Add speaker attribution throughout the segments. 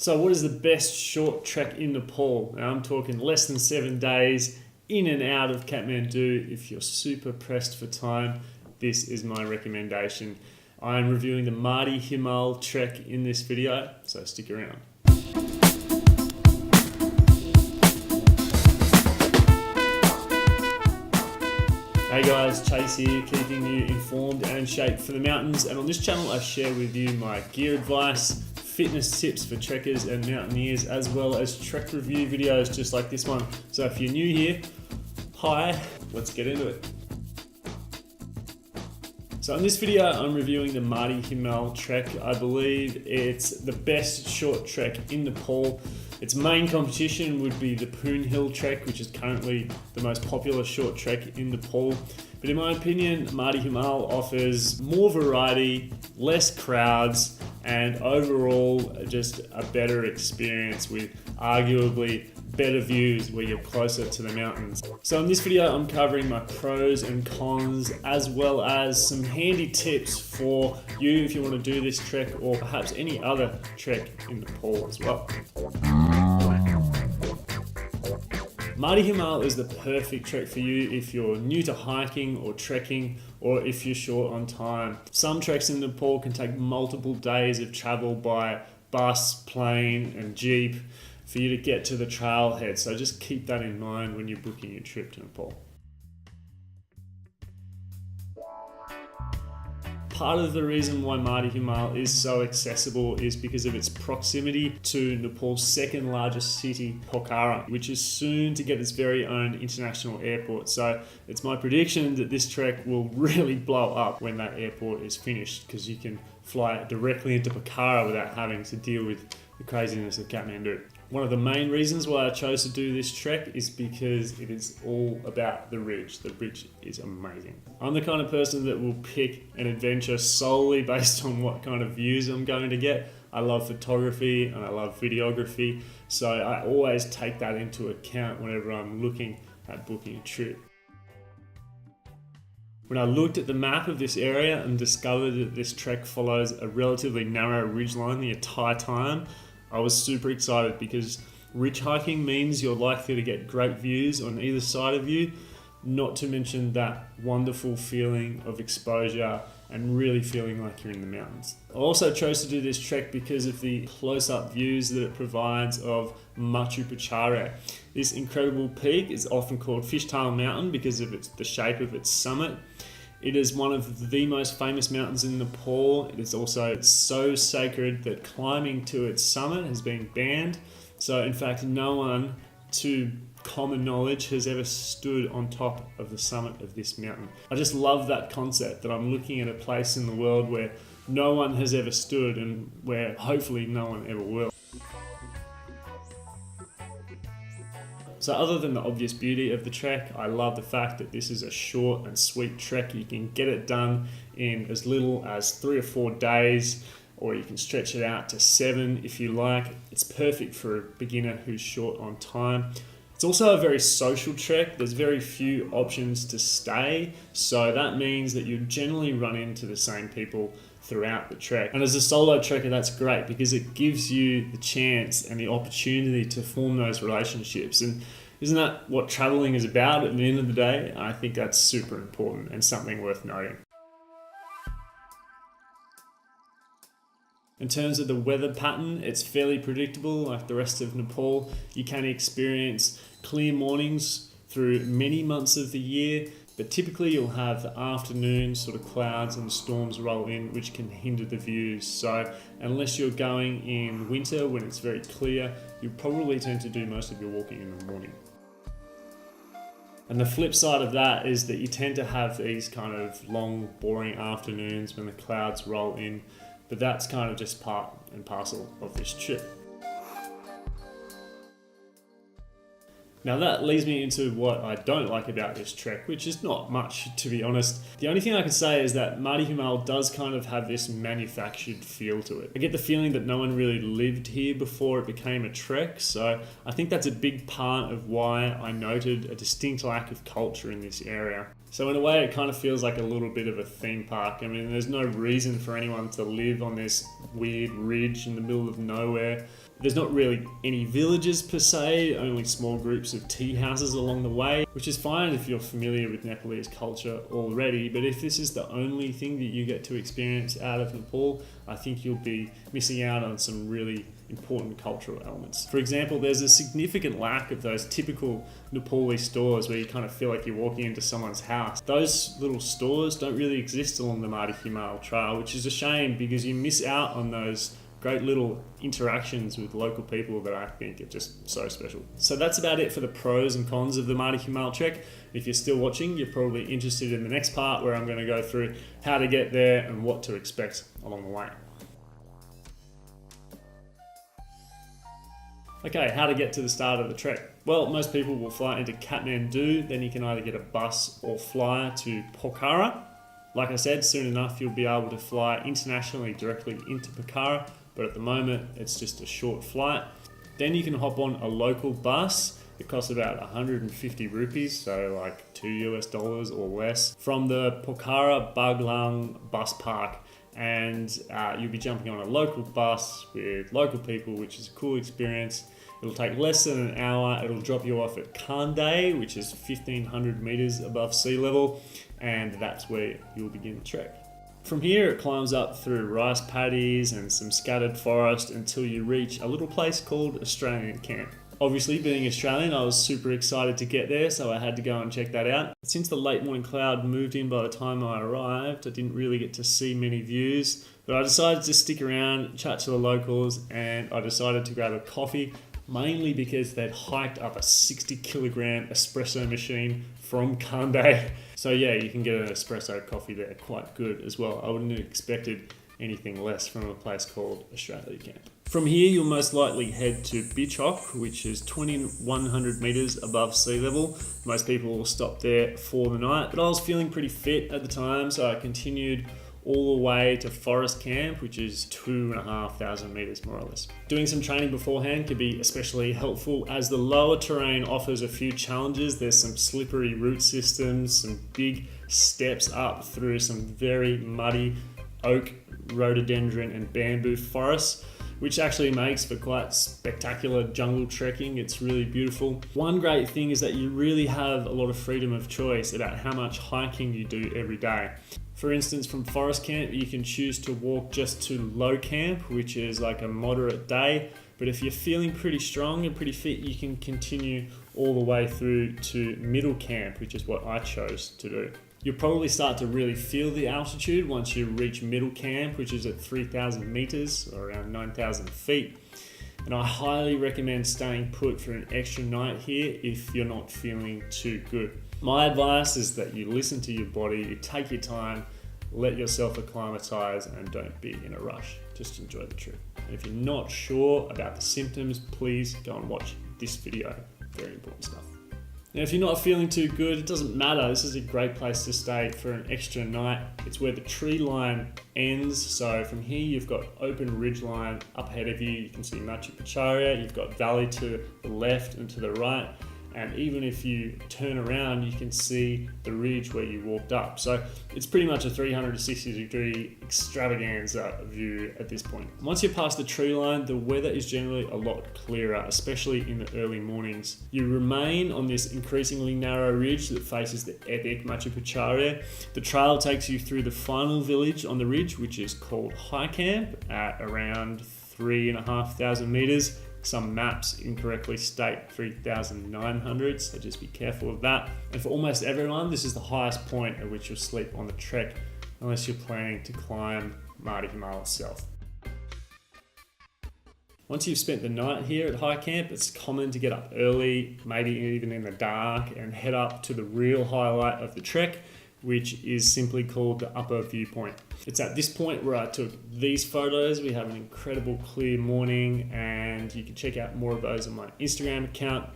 Speaker 1: So what is the best short trek in Nepal? Now I'm talking less than 7 days in and out of Kathmandu. If you're super pressed for time, this is my recommendation. I'm reviewing the Mardi Himal Trek in this video, so stick around. Hey guys, Chase here, keeping you informed and in shape for the mountains. And on this channel I share with you my gear advice, fitness tips for trekkers and mountaineers, as well as trek review videos just like this one. So if you're new here, hi, let's get into it. So in this video I'm reviewing the Mardi Himal Trek. I believe it's the best short trek in Nepal. Its main competition would be the Poon Hill Trek, which is currently the most popular short trek in Nepal. But in my opinion, Mardi Himal offers more variety, less crowds, and overall just a better experience with arguably better views where you're closer to the mountains. So in this video I'm covering my pros and cons, as well as some handy tips for you if you want to do this trek or perhaps any other trek in Nepal as well. Mardi Himal is the perfect trek for you if you're new to hiking or trekking, or if you're short on time. Some treks in Nepal can take multiple days of travel by bus, plane and jeep for you to get to the trailhead, so just keep that in mind when you're booking your trip to Nepal. Part of the reason why Mardi Himal is so accessible is because of its proximity to Nepal's second largest city, Pokhara, which is soon to get its very own international airport. So it's my prediction that this trek will really blow up when that airport is finished, because you can fly directly into Pokhara without having to deal with the craziness of Kathmandu. One of the main reasons why I chose to do this trek is because it is all about the ridge. The ridge is amazing. I'm the kind of person that will pick an adventure solely based on what kind of views I'm going to get. I love photography and I love videography, so I always take that into account whenever I'm looking at booking a trip. When I looked at the map of this area and discovered that this trek follows a relatively narrow ridgeline the entire time, I was super excited, because ridge hiking means you're likely to get great views on either side of you, not to mention that wonderful feeling of exposure and really feeling like you're in the mountains. I also chose to do this trek because of the close-up views that it provides of Machu Picchu. This incredible peak is often called Fishtail Mountain because of the shape of its summit. It is one of the most famous mountains in Nepal. It is also so sacred that climbing to its summit has been banned. So in fact, no one, to common knowledge, has ever stood on top of the summit of this mountain. I just love that concept, that I'm looking at a place in the world where no one has ever stood and where hopefully no one ever will. So other than the obvious beauty of the trek, I love the fact that this is a short and sweet trek. You can get it done in as little as 3 or 4 days, or you can stretch it out to 7 if you like. It's perfect for a beginner who's short on time. It's also a very social trek. There's very few options to stay, so that means that you generally run into the same people throughout the trek. And as a solo trekker, that's great because it gives you the chance and the opportunity to form those relationships. And isn't that what traveling is about at the end of the day? I think that's super important and something worth noting. In terms of the weather pattern, it's fairly predictable. Like the rest of Nepal, you can experience clear mornings through many months of the year, but typically you'll have the afternoon sort of clouds and storms roll in, which can hinder the views. So unless you're going in winter when it's very clear, you'll probably tend to do most of your walking in the morning. And the flip side of that is that you tend to have these kind of long, boring afternoons when the clouds roll in, but that's kind of just part and parcel of this trip. Now that leads me into what I don't like about this trek, which is not much, to be honest. The only thing I can say is that Mardi Himal does kind of have this manufactured feel to it. I get the feeling that no one really lived here before it became a trek, so I think that's a big part of why I noted a distinct lack of culture in this area. So in a way, it kind of feels like a little bit of a theme park. I mean, there's no reason for anyone to live on this weird ridge in the middle of nowhere. There's not really any villages per se, only small groups of tea houses along the way, which is fine if you're familiar with Nepalese culture already, but if this is the only thing that you get to experience out of Nepal, I think you'll be missing out on some really important cultural elements. For example, there's a significant lack of those typical Nepali stores where you kind of feel like you're walking into someone's house. Those little stores don't really exist along the Mardi Himal Trail, which is a shame because you miss out on those great little interactions with local people that I think are just so special. So that's about it for the pros and cons of the Mardi Himal Trek. If you're still watching, you're probably interested in the next part where I'm going to go through how to get there and what to expect along the way. Okay, how to get to the start of the trek. Well, most people will fly into Kathmandu, then you can either get a bus or fly to Pokhara. Like I said, soon enough you'll be able to fly internationally directly into Pokhara, but at the moment it's just a short flight. Then you can hop on a local bus. It costs about 150 rupees, so like $2 or less, from the Pokhara Baglang bus park. And you'll be jumping on a local bus with local people, which is a cool experience. It'll take less than an hour. It'll drop you off at Kande, which is 1,500 meters above sea level, and that's where you'll begin the trek. From here, it climbs up through rice paddies and some scattered forest until you reach a little place called Australian Camp. Obviously, being Australian, I was super excited to get there, so I had to go and check that out. Since the late morning cloud moved in by the time I arrived, I didn't really get to see many views, but I decided to stick around, chat to the locals, and I decided to grab a coffee, mainly because they'd hiked up a 60 kilogram espresso machine from Kande. So yeah, you can get an espresso coffee there, quite good as well. I wouldn't have expected anything less from a place called Australia Camp. From here, you'll most likely head to Bichok, which is 2,100 meters above sea level. Most people will stop there for the night, but I was feeling pretty fit at the time, so I continued all the way to Forest Camp, which is 2,500 meters more or less. Doing some training beforehand can be especially helpful as the lower terrain offers a few challenges. There's some slippery root systems, some big steps up through some very muddy oak, rhododendron and bamboo forests, which actually makes for quite spectacular jungle trekking. It's really beautiful. One great thing is that you really have a lot of freedom of choice about how much hiking you do every day. For instance, from Forest Camp, you can choose to walk just to Low Camp, which is like a moderate day. But if you're feeling pretty strong and pretty fit, you can continue all the way through to Middle Camp, which is what I chose to do. You'll probably start to really feel the altitude once you reach Middle Camp, which is at 3,000 meters or around 9,000 feet. And I highly recommend staying put for an extra night here if you're not feeling too good. My advice is that you listen to your body, you take your time, let yourself acclimatize, and don't be in a rush. Just enjoy the trip. And if you're not sure about the symptoms, please go and watch this video. Very important stuff. Now, if you're not feeling too good, it doesn't matter. This is a great place to stay for an extra night. It's where the tree line ends. So from here, you've got open ridge line up ahead of you. You can see Machu Picchu. You've got valley to the left and to the right. And even if you turn around, you can see the ridge where you walked up. So it's pretty much a 360-degree extravaganza view at this point. Once you're past the tree line, the weather is generally a lot clearer, especially in the early mornings. You remain on this increasingly narrow ridge that faces the epic Machu Picchu. The trail takes you through the final village on the ridge, which is called High Camp, at around 3,500 meters. Some maps incorrectly state 3,900, so just be careful of that. And for almost everyone, this is the highest point at which you'll sleep on the trek, unless you're planning to climb Mardi Himal itself. Once you've spent the night here at High Camp, it's common to get up early, maybe even in the dark, and head up to the real highlight of the trek, which is simply called the upper viewpoint. It's at this point where I took these photos. We have an incredible clear morning, and you can check out more of those on my Instagram account.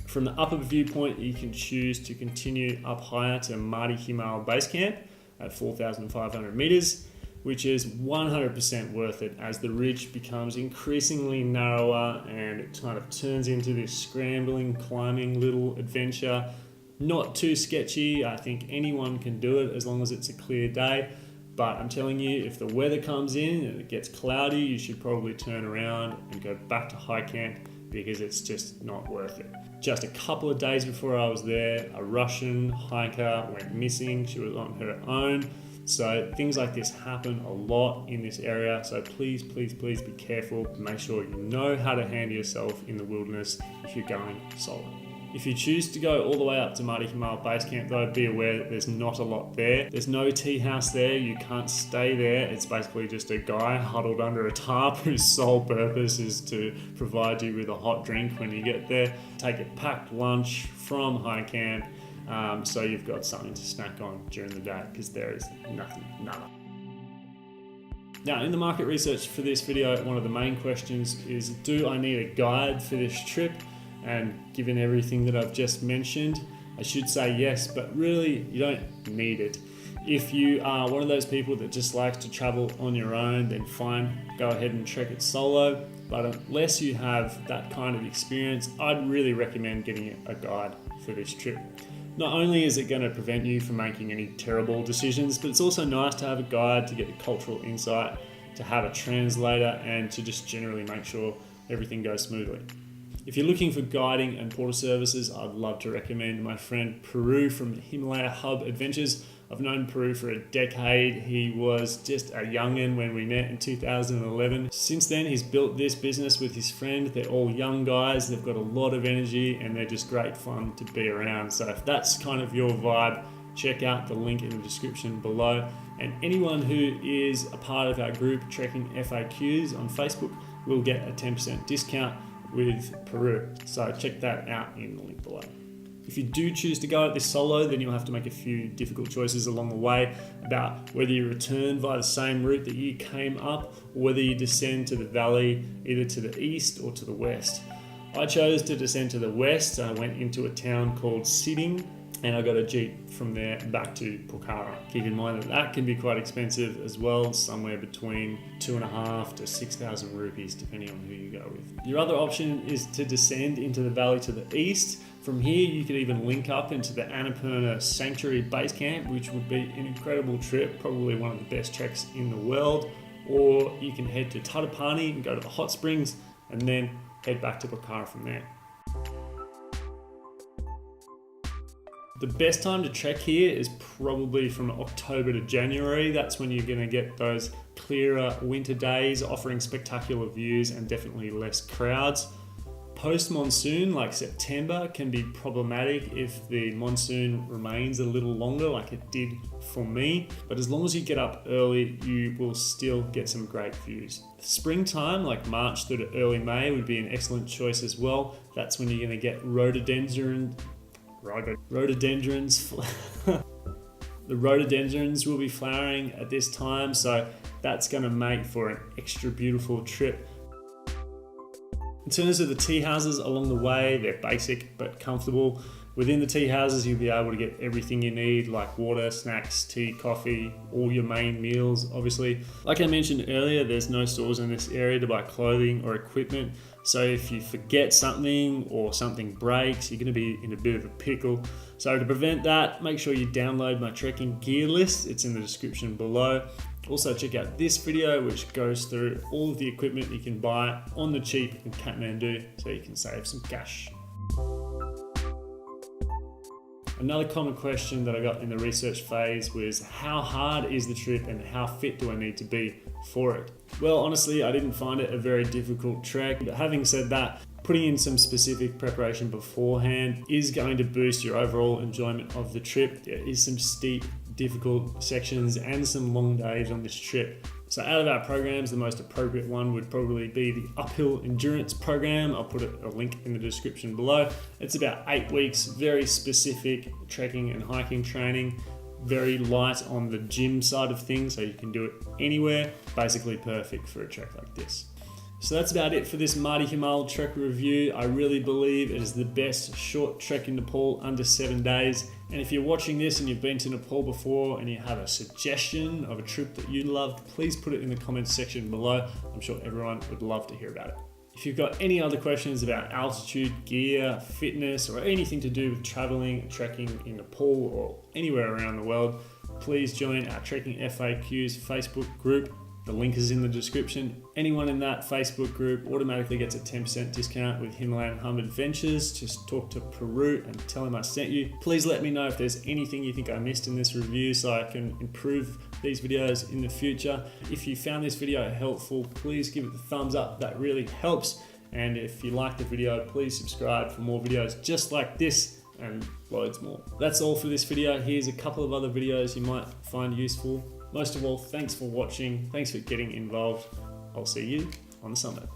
Speaker 1: From the upper viewpoint, you can choose to continue up higher to Mardi Himal Base Camp at 4,500 meters, which is 100% worth it as the ridge becomes increasingly narrower and it kind of turns into this scrambling, climbing little adventure Not too sketchy. I think anyone can do it as long as it's a clear day. But I'm telling you, if the weather comes in and it gets cloudy, you should probably turn around and go back to high camp, because it's just not worth it. Just a couple of days before I was there, a Russian hiker went missing. She was on her own. So things like this happen a lot in this area. So please, please, please be careful. Make sure you know how to handle yourself in the wilderness if you're going solo. If you choose to go all the way up to Mardi Himal Base Camp though, be aware that there's not a lot there. There's no tea house there, you can't stay there. It's basically just a guy huddled under a tarp whose sole purpose is to provide you with a hot drink when you get there. Take a packed lunch from high camp, so you've got something to snack on during the day, because there is nothing, nada. Now, in the market research for this video, one of the main questions is, do I need a guide for this trip? And given everything that I've just mentioned, I should say yes, but really you don't need it. If you are one of those people that just likes to travel on your own, then fine, go ahead and trek it solo. But unless you have that kind of experience, I'd really recommend getting a guide for this trip. Not only is it going to prevent you from making any terrible decisions, but it's also nice to have a guide to get the cultural insight, to have a translator, and to just generally make sure everything goes smoothly. If you're looking for guiding and porter services, I'd love to recommend my friend Peru from Himalaya Hub Adventures. I've known Peru for a decade. He was just a youngin' when we met in 2011. Since then, he's built this business with his friend. They're all young guys. They've got a lot of energy and they're just great fun to be around. So if that's kind of your vibe, check out the link in the description below. And anyone who is a part of our group, Trekking FAQs on Facebook, will get a 10% discount with Peru. So check that out in the link below. If you do choose to go at this solo, then you'll have to make a few difficult choices along the way about whether you return via the same route that you came up, or whether you descend to the valley either to the east or to the west. I chose to descend to the west. I went into a town called Sitting, and I got a jeep from there back to Pokhara. Keep in mind that that can be quite expensive as well, somewhere between 2,500 to 6,000 rupees, depending on who you go with. Your other option is to descend into the valley to the east. From here, you could even link up into the Annapurna Sanctuary Base Camp, which would be an incredible trip, probably one of the best treks in the world. Or you can head to Tatapani and go to the hot springs, and then head back to Pokhara from there. The best time to trek here is probably from October to January. That's when you're going to get those clearer winter days offering spectacular views and definitely less crowds. Post-monsoon, like September, can be problematic if the monsoon remains a little longer, like it did for me. But as long as you get up early, you will still get some great views. Springtime, like March through to early May, would be an excellent choice as well. That's when you're going to get rhododendrons. The rhododendrons will be flowering at this time, so that's going to make for an extra beautiful trip. In terms of the tea houses along the way, they're basic but comfortable. Within the tea houses, you'll be able to get everything you need, like water, snacks, tea, coffee, all your main meals, obviously. Like I mentioned earlier, there's no stores in this area to buy clothing or equipment. So if you forget something or something breaks, you're going to be in a bit of a pickle. So to prevent that, make sure you download my trekking gear list. It's in the description below. Also check out this video, which goes through all of the equipment you can buy on the cheap in Kathmandu, so you can save some cash. Another common question that I got in the research phase was, how hard is the trip and how fit do I need to be for it? Well, honestly, I didn't find it a very difficult trek, but having said that, putting in some specific preparation beforehand is going to boost your overall enjoyment of the trip. There is some steep, difficult sections and some long days on this trip. So out of our programs, the most appropriate one would probably be the uphill endurance program. I'll put a link in the description below. It's about 8 weeks, very specific trekking and hiking training, very light on the gym side of things, so you can do it anywhere. Basically perfect for a trek like this. So that's about it for this Mardi Himal Trek review. I really believe it is the best short trek in Nepal under 7 days. And if you're watching this and you've been to Nepal before and you have a suggestion of a trip that you loved, please put it in the comments section below. I'm sure everyone would love to hear about it. If you've got any other questions about altitude, gear, fitness, or anything to do with traveling and trekking in Nepal or anywhere around the world, please join our Trekking FAQs Facebook group. The link is in the description. Anyone in that Facebook group automatically gets a 10% discount with Himalayan Hum Adventures. Just talk to Peru and tell him I sent you. Please let me know if there's anything you think I missed in this review so I can improve these videos in the future. If you found this video helpful, please give it a thumbs up. That really helps. And if you like the video, please subscribe for more videos just like this and loads more. That's all for this video. Here's a couple of other videos you might find useful. Most of all, thanks for watching. Thanks for getting involved. I'll see you on the summit.